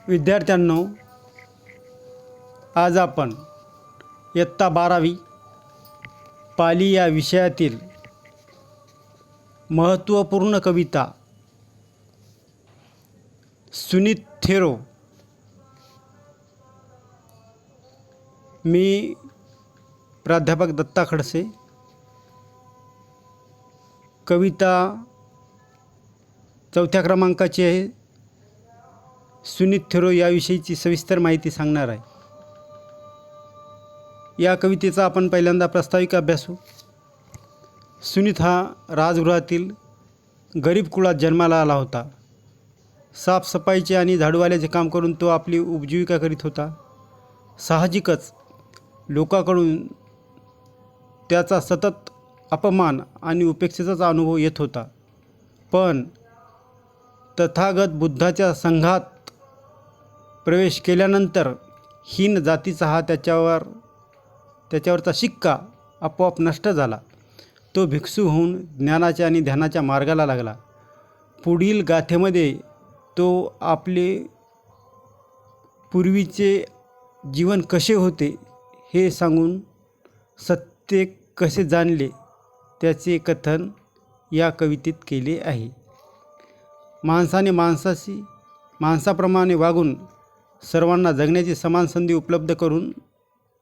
विद्यार्थ्यांनो, आज आपण इयत्ता 12वी पाली या विषयातील महत्त्वपूर्ण कविता सुनीत थेरो, मी प्राध्यापक दत्ता खडसे, कविता 4थ्या क्रमांकाची आहे. सुनीत थेरो याविषयीची सविस्तर माहिती सांगणार आहे. या कवितेचा आपण पहिल्यांदा प्रास्ताविका अभ्यासू. सुनीत हा राजगृहातील गरीब कुळात जन्माला आला होता. साफसफाईचे आणि झाडूवाल्याचे काम करून तो आपली उपजीविका करीत होता. साहजिकच लोकांकडून त्याचा सतत अपमान आणि उपेक्षेचा अनुभव येत होता. पण तथागत बुद्धाच्या संघात प्रवेश केल्यानंतर हीन जातीचा हा त्याच्यावरचा शिक्का आपोआप नष्ट झाला. तो भिक्षू होऊन ज्ञानाच्या आणि ध्यानाच्या मार्गाला लागला. पुढील गाथेमध्ये तो आपले पूर्वीचे जीवन कसे होते हे सांगून सत्य कसे जाणले त्याचे कथन या कवितेत केले आहे. माणसाने माणसाप्रमाणे वागून सर्वांना जगण्याची समान संधी उपलब्ध करून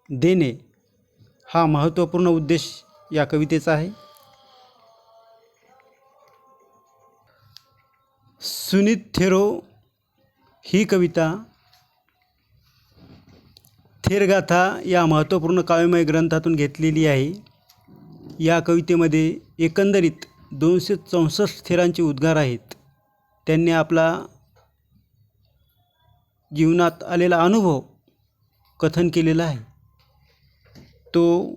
देणे हा महत्त्वपूर्ण उद्देश या कवितेचा आहे. सुनीत थेरो ही कविता थेरगाथा या महत्त्वपूर्ण काव्यमय ग्रंथातून घेतलेली आहे. या कवितेमध्ये एकंदरीत 264 थेरांचे उद्गार आहेत. त्यांनी आपला जीवनात आलेला अनुभव कथन केलेला आहे. तो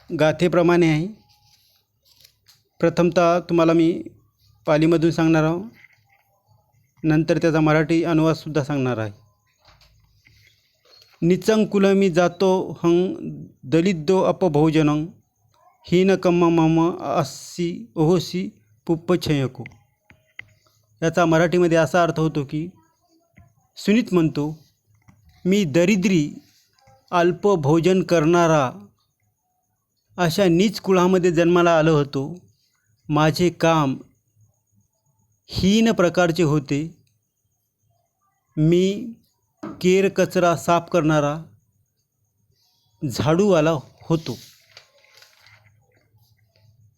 गाथेप्रमाणे आहे. प्रथमतः तुम्हाला मी पालीमधून सांगणार आहोत, नंतर त्याचा मराठी अनुवादसुद्धा सांगणार आहे. निचंग कुलमी जातो हं दलितो अपभोजनं हीनकम मम अस्सी ओहोसी पुप्पछयको. याचा मराठीमध्ये असा अर्थ होतो की सुनीत म्हणतो, मी दरिद्री अल्प भोजन करणारा अशा नीच कुळामध्ये जन्माला आलो होतो. माझे काम हीन प्रकारचे होते. मी केर कचरा साफ करणारा झाडूवाला होतो.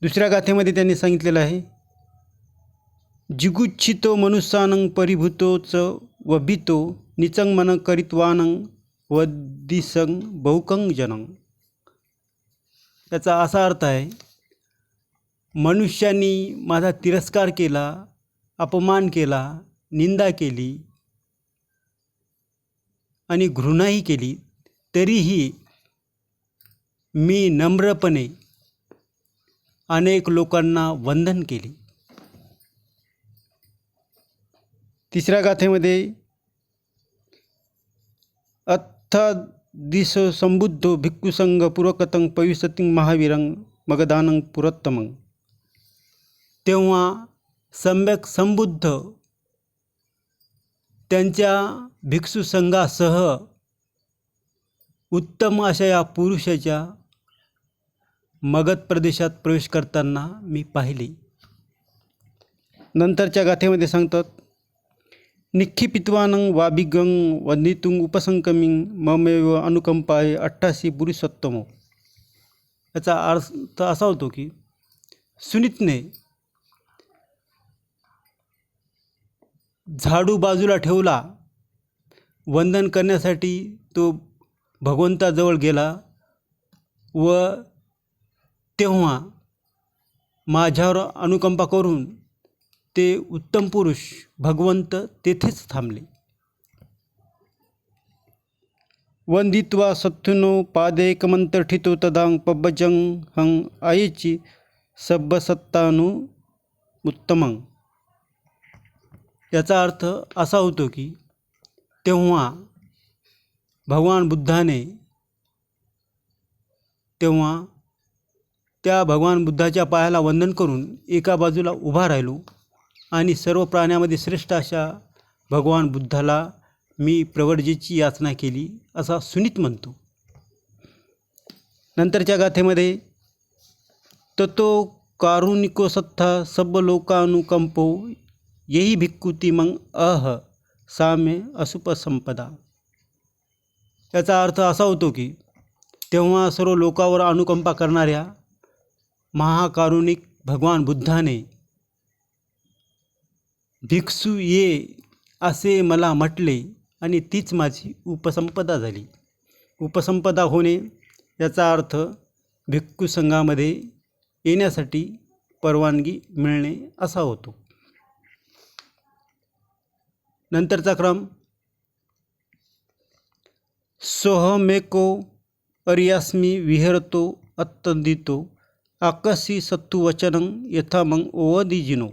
दुसऱ्या गाथेमध्ये त्यांनी सांगितलेलं आहे, जिगुच्छितो मनुष्यानं परिभूतोच वभितो निचंग मन करित्वानं वदिसंग बहुकंग जनंग. याचा असा अर्थ आहे, मनुष्यांनी माझा तिरस्कार केला, अपमान केला, निंदा केली आणि घृणाही केली, तरीही मी नम्रपणे अनेक लोकांना वंदन केले. तिसऱ्या गाथेमध्ये अत्थदिसो संबुद्धो भिक्खुसंग पुरकतं पविसतिं महावीरं मगदानं पुरोत्तमं. तेव्हा सम्यक संबुद्ध त्यांच्या भिक्षू संघासह उत्तम अशा या पुरुषाच्या मगध प्रदेशात प्रवेश करताना मी पाहिले. नंतरच्या गाथेमध्ये सांगतात, निक्षिपित्वानं वाभिगं वंदितुं उपसंकमिं ममेव अनुकंपाय अट्ठासी पुरुषोत्तमो. याचा अर्थ असा होतो की सुनीतने झाडू बाजूला ठेवला, वंदन करण्यासाठी तो भगवंताजवळ गेला व तेव्हा माझ्यावर अनुकंपा करून ते उत्तम पुरुष भगवंत तेथेच थांबले. वंदित्वा सत्तुनो पादेकमंतठितो तदां पब्बजं हं आयेची सब्बसत्तानु उत्तमं. याचा अर्थ असा होतो की तेव्हा भगवान बुद्धाने त्या भगवान बुद्धाच्या पायाला वंदन करून एका बाजूला उभा राहिलो आणि सर्व प्राण्यामध्ये श्रेष्ठ अशा भगवान बुद्धाला मी प्रवृत्तीची याचना केली असा सुनीत म्हणतो. नंतरच्या गाथेमध्ये ततो कारुणिको सत्था सब लोकानुकंपो येही भिक्कुती मग साम्य असुपसंपदा. याचा अर्थ असा होतो की तेव्हा सर्व लोकांवर अनुकंपा करणाऱ्या महाकारुणिक भगवान बुद्धाने भिक्षू ये असे मला म्हटले आणि तीच माझी उपसंपदा झाली. उपसंपदा होणे याचा अर्थ भिक्खू संघामध्ये येण्यासाठी परवानगी मिळणे असा होतो. नंतरचा क्रम सोहमेको अर्यास्मी विहरतो अत्तदितो आकसी सत्तू वचनं यथा मग ओवदिजिनो.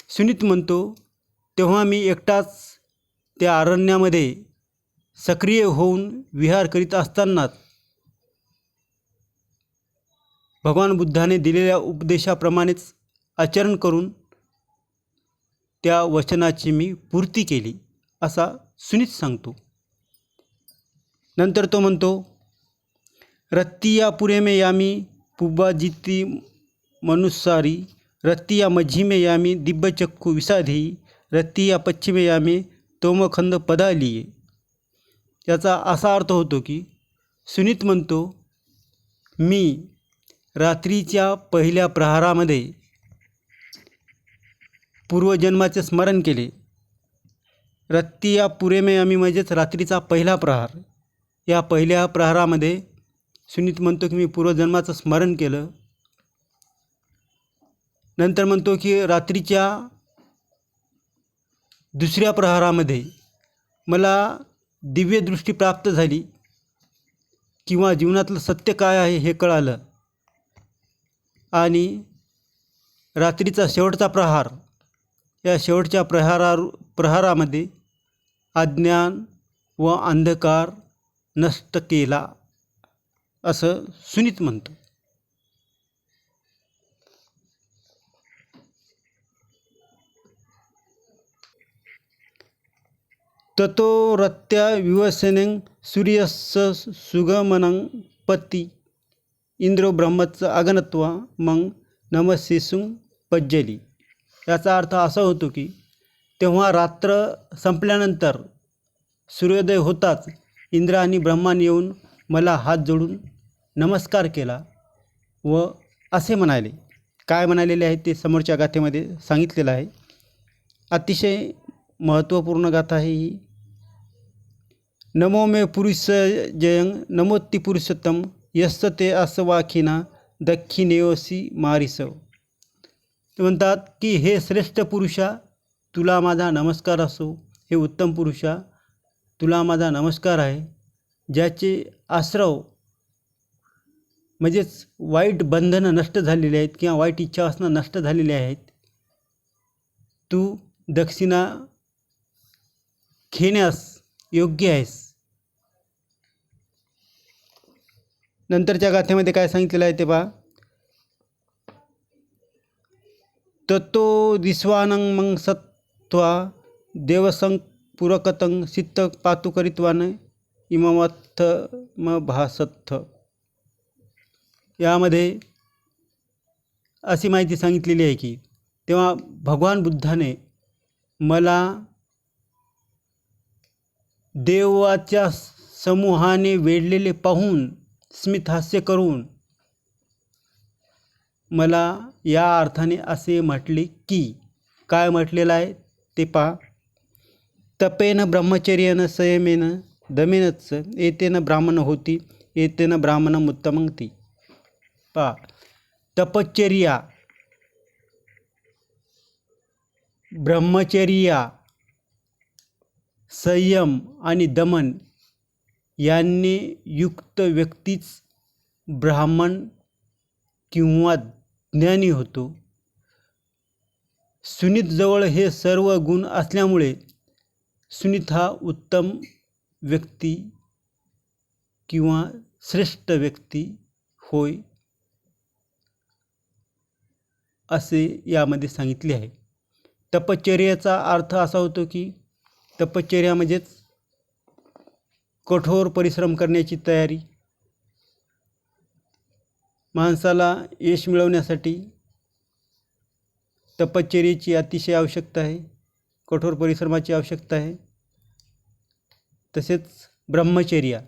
सुनीत म्हणतो तेव्हा मी एकटाच त्या अरण्यामध्ये सक्रिय होऊन विहार करीत असतानाच भगवान बुद्धाने दिलेल्या उपदेशाप्रमाणेच आचरण करून त्या वचनाची मी पूर्ती केली असा सुनीत सांगतो. नंतर तो म्हणतो रत्तिया पुरेमे यामी पुबाजिती मनुसारी रत्तिया मझिमे यामी दिव्यचक्कू विसाधेई रत्तिया पश्चिमे यामी तोमखंद पदालिये. याचा असा अर्थ होतो की सुनीत म्हणतो मी रात्रीच्या पहिल्या प्रहारामध्ये पूर्वजन्माचे स्मरण केले. रत्तिया पुरेमे यामी म्हणजेच रात्रीचा पहिला प्रहार. या पहिल्या प्रहारामध्ये सुनीत म्हणतो की मी पूर्वजन्माचं स्मरण केलं. नंतर म्हणतो की रात्रीच्या दुसऱ्या प्रहारामध्ये मला दिव्यदृष्टी प्राप्त झाली किंवा जीवनातलं सत्य काय आहे हे कळालं. आणि रात्रीचा शेवटचा प्रहार या शेवटच्या प्रहारामध्ये अज्ञान व अंधकार नष्ट केला असं सुनीत म्हणतो. ततो रत्या विवसनं सूर्यस्य सुगमनं पती इंद्रो ब्रह्मच अगनत्वा मग नमस्सेसुं पज्जली. याचा अर्थ असा होतो की तेव्हा रात्र संपल्यानंतर सूर्योदय होताच इंद्र आणि ब्रह्माने येऊन मला हात जोडून नमस्कार केला व असे म्हणाले. काय म्हणालेले आहे ते समोरच्या गाथेमध्ये सांगितलेलं आहे. अतिशय महत्त्वपूर्ण गाथा आहे ही. नमो मे पुरुष जयं नमोत्ति पुरुषोत्तम यस्य ते असवाखिना दक्षिणेयोसी मारिसव. ते म्हणतात की हे श्रेष्ठ पुरुषा तुला माझा नमस्कार असो. हे उत्तम पुरुषा तुला माझा नमस्कार आहे. ज्याचे आश्रव म्हणजेच वाईट बंधनं नष्ट झालेली आहेत किंवा वाईट इच्छा असणं नष्ट झालेली आहेत. तू दक्षिणा घेण्यास योग्य आहेस. नंतरच्या गाथेमध्ये काय सांगितलेलं आहे ते पहा. ततो दिस्वानं मग सत्वा देवसंग पुरकतं सित्त पातुकरित्वान इममत्थ म भासत्थ. यामध्ये अशी माहिती सांगितलेली आहे की तेव्हा भगवान बुद्धाने मला देवाच्या समूहाने वेढलेले पाहून स्मितहास्य करून मला या अर्थाने असे म्हटले की काय म्हटलेलं आहे ते पहा. तपेन ब्रह्मचर्येन संयमेन दमेनच एतेन ब्राह्मण होती एतेन ब्राह्मणम उत्तमं ती. पहा तपश्चर्या ब्रह्मचर्या संयम आणि दमन यांनी युक्त व्यक्तीच ब्राह्मण किंवा ज्ञानी होतो. सुनीतजवळ हे सर्व गुण असल्यामुळे सुनीत हा उत्तम व्यक्ती किंवा श्रेष्ठ व्यक्ती होय असे यामध्ये सांगितले आहे. तपश्चर्याचा अर्थ असा होतो की तपश्चर्या म्हणजेच कठोर परिश्रम करण्याची तयारी. माणसाला यश मिळवण्यासाठी तपश्चर्येची अतिशय आवश्यकता आहे, कठोर परिश्रमाची आवश्यकता आहे. तसेच ब्रह्मचर्या,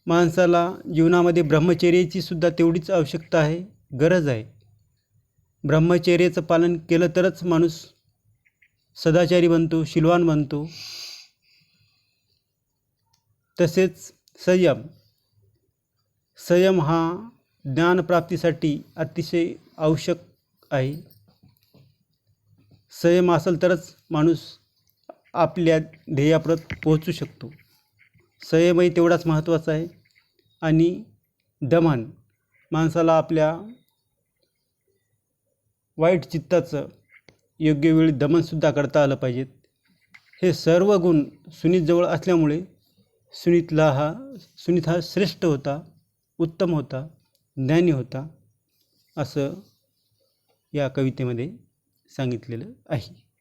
माणसाला जीवनामध्ये ब्रह्मचर्याची सुद्धा तेवढीच आवश्यकता आहे, गरज आहे. ब्रह्मचर्याचं पालन केलं तरच माणूस सदाचारी बनतो, शीलवान बनतो. तसेच संयम, संयम हा ज्ञानप्राप्तीसाठी अतिशय आवश्यक आहे. संयम असेल तरच माणूस आपल्या ध्येयापर्यंत पोहोचू शकतो. संयमही तेवढाच महत्त्वाचा आहे. आणि दमन, माणसाला आपल्या वाईट चित्ताचं योग्य वेळी दमनसुद्धा करता आलं पाहिजेत. हे सर्व गुण सुनीतजवळ असल्यामुळे सुनीत हा श्रेष्ठ होता, उत्तम होता, ज्ञानी होता, असं या कवितेमध्ये सांगितलेलं आहे.